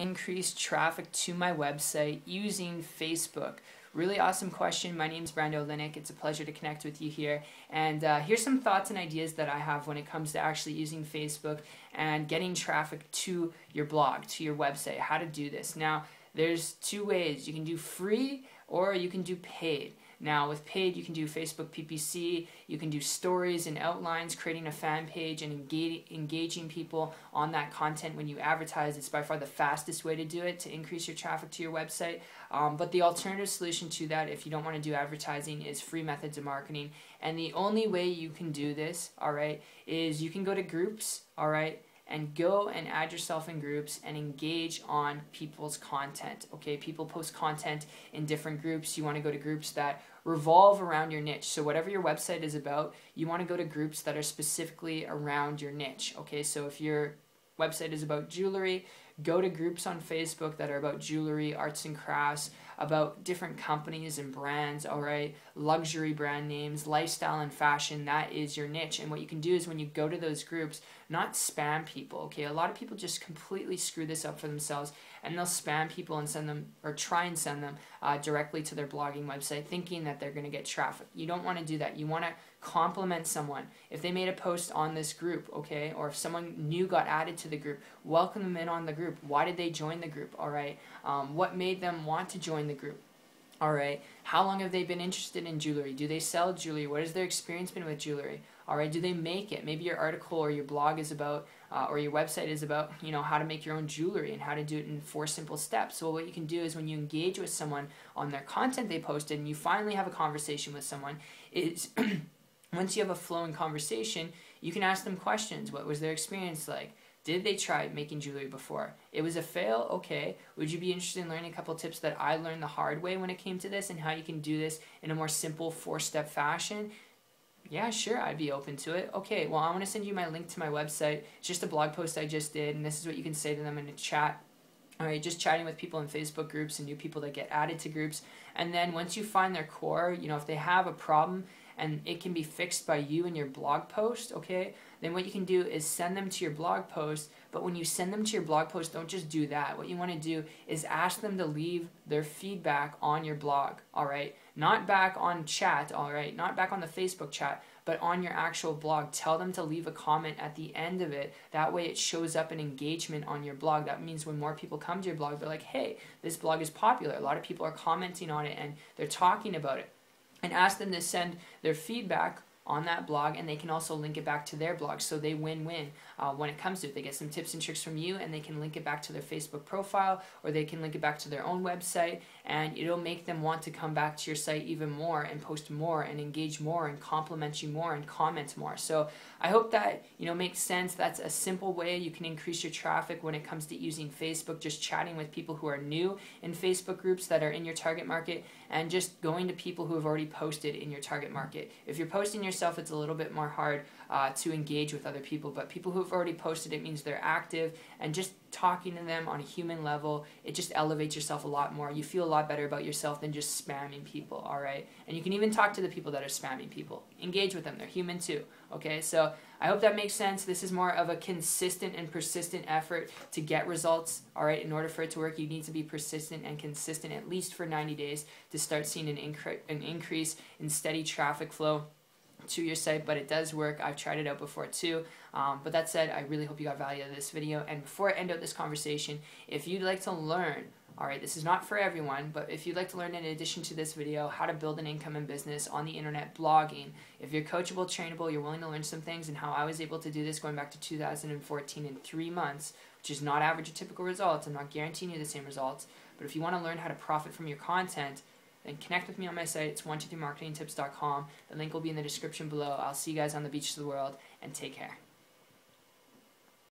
increase traffic to my website using Facebook? Really awesome question. My name is Brando Linick. It's a pleasure to connect with you here. And here's some thoughts and ideas that I have when it comes to actually using Facebook and getting traffic to your blog, to your website, how to do this. Now, there's two ways. You can do free or you can do paid. Now, with paid, you can do Facebook PPC, you can do stories and outlines, creating a fan page and engaging people on that content when you advertise. It's by far the fastest way to do it to increase your traffic to your website. But the alternative solution to that, if you don't want to do advertising, is free methods of marketing. And the only way you can do this, all right, is you can go to groups, all right, and go and add yourself in groups and engage on people's content. Okay, people post content in different groups. You want to go to groups that revolve around your niche. So whatever your website is about, you want to go to groups that are specifically around your niche. Okay, so if your website is about jewelry, go to groups on Facebook that are about jewelry, arts and crafts, about different companies and brands, all right, luxury brand names, lifestyle and fashion. That is your niche. And what you can do is when you go to those groups, not spam people, okay? A lot of people just completely screw this up for themselves, and they'll spam people and send them, or try and send them directly to their blogging website thinking that they're going to get traffic. You don't want to do that. You want to compliment someone. If they made a post on this group, okay, or if someone new got added to the group, welcome them in on the group. Why did they join the group, all right? What made them want to join the group? All right, how long have they been interested in jewelry? Do they sell jewelry? What has their experience been with jewelry? All right, do they make it? Maybe your article or your blog is about, or your website is about, you know, how to make your own jewelry and how to do it in 4 simple steps. So what you can do is when you engage with someone on their content they posted and you finally have a conversation with someone, is once you have a flowing conversation, you can ask them questions. What was their experience like? Did they try making jewelry before? It was a fail? Okay. Would you be interested in learning a couple tips that I learned the hard way when it came to this and how you can do this in a more simple 4-step fashion? Yeah, sure, I'd be open to it. Okay, well, I want to send you my link to my website. It's just a blog post I just did, and this is what you can say to them in a chat. All right, just chatting with people in Facebook groups and new people that get added to groups. And then once you find their core, you know, if they have a problem and it can be fixed by you in your blog post, okay, then what you can do is send them to your blog post. But when you send them to your blog post, don't just do that. What you want to do is ask them to leave their feedback on your blog, all right? Not back on chat, all right? Not back on the Facebook chat, but on your actual blog. Tell them to leave a comment at the end of it. That way it shows up an engagement on your blog. That means when more people come to your blog, they're like, hey, this blog is popular. A lot of people are commenting on it and they're talking about it. And ask them to send their feedback on that blog, and they can also link it back to their blog, so they win-win when it comes to it. They get some tips and tricks from you, and they can link it back to their Facebook profile, or they can link it back to their own website, and it'll make them want to come back to your site even more and post more and engage more and compliment you more and comment more. So I hope that, you know, makes sense. That's a simple way you can increase your traffic when it comes to using Facebook, just chatting with people who are new in Facebook groups that are in your target market, and just going to people who have already posted in your target market. If you're posting yourself, it's a little bit more hard to engage with other people, but people who have already posted, it means they're active, and just talking to them on a human level, it just elevates yourself a lot more. You feel a lot better about yourself than just spamming people, all right? And you can even talk to the people that are spamming people. Engage with them. They're human too, okay? So I hope that makes sense. This is more of a consistent and persistent effort to get results, all right? In order for it to work, you need to be persistent and consistent at least for 90 days to start seeing an increase in steady traffic flow to your site, but it does work. I've tried it out before too. But that said, I really hope you got value out of this video. And before I end out this conversation, if you'd like to learn, all right, this is not for everyone, but if you'd like to learn in addition to this video how to build an income and business on the internet blogging, if you're coachable, trainable, you're willing to learn some things and how I was able to do this going back to 2014 in 3 months, which is not average or typical results. I'm not guaranteeing you the same results, but if you want to learn how to profit from your content, then connect with me on my site. It's 123marketingtips.com. The link will be in the description below. I'll see you guys on the beach of the world, and take care.